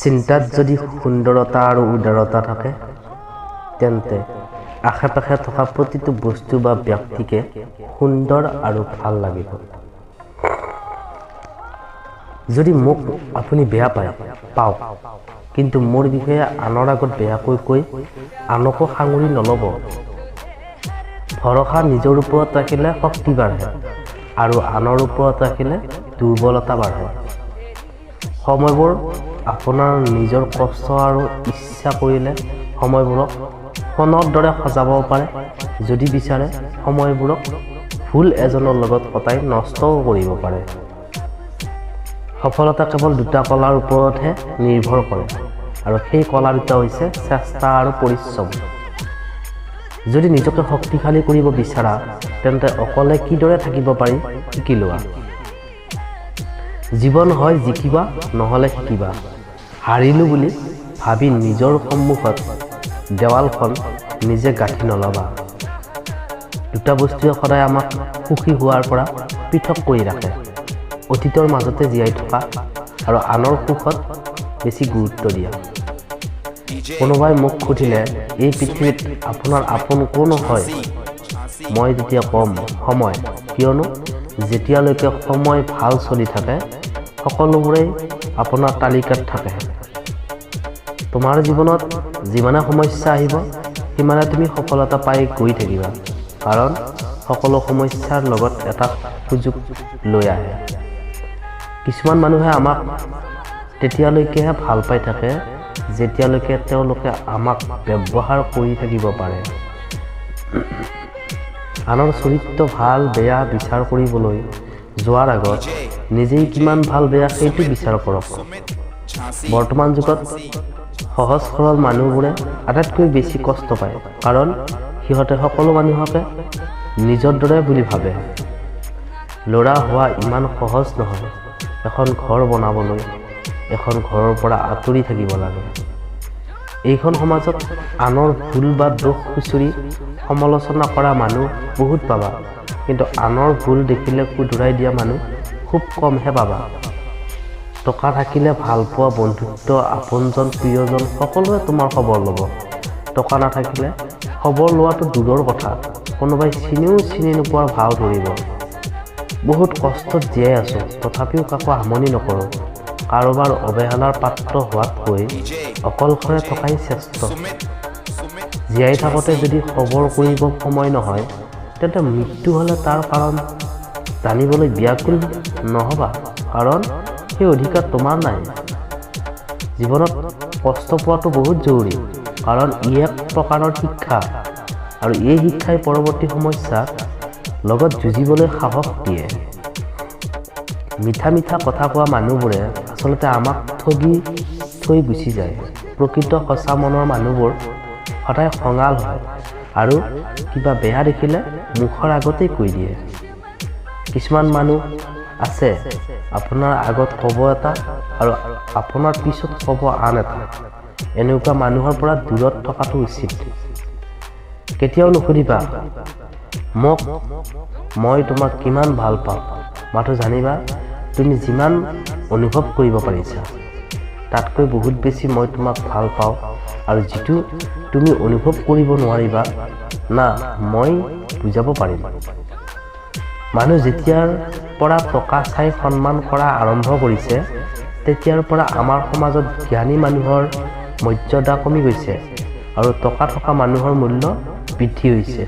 চিন্তাত যদি সুন্দৰতা আৰু উদাৰতা থাকে তেন্তে আশে-পাশে থকা প্ৰতিটো বস্তু বা ব্যক্তিকে সুন্দৰ আৰু ভাল লাগিব। যদি মোক আপুনি বেয়া পাওক, কিন্তু মোৰ বিষয়ে আনৰ আগত বেয়াকৈ কৈ আনকো সাঙুৰি নল'ব। ভৰসা নিজৰ ওপৰত ৰাখিলে শক্তি বাঢ়ে আৰু আনৰ ওপৰত ৰাখিলে দুৰ্বলতা বাঢ়ে। সময়বোৰ আপোনাৰ নিজৰ কষ্ট আৰু ইচ্ছা কৰিলে সময়বোৰক সোণৰ দৰে সজাব পাৰে। যদি বিচাৰে সময়বোৰক ভুল এজনৰ লগত কটাই নষ্টও কৰিব পাৰে। সফলতা কেৱল দুটা কলাৰ ওপৰতহে নিৰ্ভৰ কৰে আৰু সেই কলা দুটা হৈছে চেষ্টা আৰু পৰিশ্ৰম। যদি নিজকে শক্তিশালী কৰিব বিচাৰা তেন্তে অকলে কিদৰে থাকিব পাৰি শিকি লোৱা। জীৱন হয় জিকিবা নহ'লে শিকিবা। হাৰিলো বুলি ভাবি নিজৰ সন্মুখত দেৱালখন নিজে গাঁঠি নল'বা। দুটা বস্তুৱে সদায় আমাক সুখী হোৱাৰ পৰা পৃথক কৰি ৰাখে: অতীতৰ মাজতে জীয়াই থকা আৰু আনৰ সুখত বেছি গুৰুত্ব দিয়া। কোনোবাই মোক সুধিলে এই পৃথিৱীত আপোনাৰ আপোন কোন হয়, মই তেতিয়া ক'ম সময়। কিয়নো যেতিয়ালৈকে সময় ভাল চলি থাকে সকলোবোৰেই আপোনাৰ তালিকাত থাকে। তোমাৰ জীৱনত যিমানে সমস্যা আহিব সিমানে তুমি সফলতা পাই গৈ থাকিবা, কাৰণ সকলো সমস্যাৰ লগত এটা সুযোগ লৈ আহে। কিছুমান মানুহে আমাক তেতিয়ালৈকেহে ভাল পাই থাকে যেতিয়ালৈকে তেওঁলোকে আমাক ব্যৱহাৰ কৰি থাকিব পাৰে। আনৰ চৰিত্ৰ ভাল বেয়া বিচাৰ কৰিবলৈ যোৱাৰ আগত নিজেই কিমান ভাল বেয়া সেইটো বিচাৰ কৰক। বৰ্তমান যুগত সহজ সৰল মানুহবোৰে আটাইতকৈ বেছি কষ্ট পায়, কাৰণ সিহঁতে সকলো মানুহকে নিজৰ দৰে বুলি ভাবে। ল'ৰা হোৱা ইমান সহজ নহয়। এখন ঘৰ বনাবলৈ এখন ঘৰৰ পৰা আঁতৰি থাকিব লাগে। এইখন সমাজত আনৰ ভুল বা দোষ খুচৰি সমালোচনা কৰা মানুহ বহুত পাবা, কিন্তু আনৰ ভুল দেখিলে শুধৰাই দিয়া মানুহ খুব কমহে পাবা। টকা থাকিলে ভাল পোৱা বন্ধুত্ব, আপোনজন প্ৰিয়জন সকলোৱে তোমাৰ খবৰ ল'ব। টকা নাথাকিলে খবৰ লোৱাটো দূৰৰ কথা, কোনোবাই চিনি নোপোৱাৰ ভাও ধৰিব। বহুত কষ্টত জীয়াই আছোঁ, তথাপিও কাকো আমনি নকৰোঁ। কাৰোবাৰ অৱহেলাৰ পাত্ৰ হোৱাতকৈ অকলশৰে থকাই শ্ৰেষ্ঠ। জীয়াই থাকোঁতে যদি খবৰ কৰিব সময় নহয় তেন্তে মৃত্যু হ'লে তাৰ কাৰণ জানিবলৈ ব্যাকুল নহ'বা, কাৰণ সেই অধিকাৰ তোমাৰ নাই। জীৱনত কষ্ট পোৱাটো বহুত জৰুৰী, কাৰণ ই এক প্ৰকাৰৰ শিক্ষা আৰু এই শিক্ষাই পৰৱৰ্তী সমস্যাৰ লগত যুঁজিবলৈ সাহস দিয়ে। মিঠা মিঠা কথা কোৱা মানুহবোৰে আচলতে আমাক ঠগি থৈ গুচি যায়। প্ৰকৃত সঁচা মনৰ মানুহবোৰ সদায় খঙাল হয় আৰু কিবা বেয়া দেখিলে মুখৰ আগতেই কৈ দিয়ে। কিছুমান মানুহ আছে আপোনাৰ আগত ক'ব এটা আৰু আপোনাৰ পিছত ক'ব আন এটা। এনেকুৱা মানুহৰ পৰা দূৰত থকাটো উচিত। কেতিয়াও নুসুধিবা মই তোমাক কিমান ভাল পাওঁ, মাথো জানিবা তুমি যিমান অনুভৱ কৰিব পাৰিছা তাতকৈ বহুত বেছি মই তোমাক ভাল পাওঁ, আৰু যিটো তুমি অনুভৱ কৰিব নোৱাৰিবা না মই বুজাব পাৰিম। মানুহ যেতিয়াৰ পৰা টকা চাই সন্মান কৰা আৰম্ভ কৰিছে তেতিয়াৰ পৰা আমাৰ সমাজত জ্ঞানী মানুহৰ মৰ্যাদা কমি গৈছে আৰু টকা থকা মানুহৰ মূল্য বৃদ্ধি হৈছে।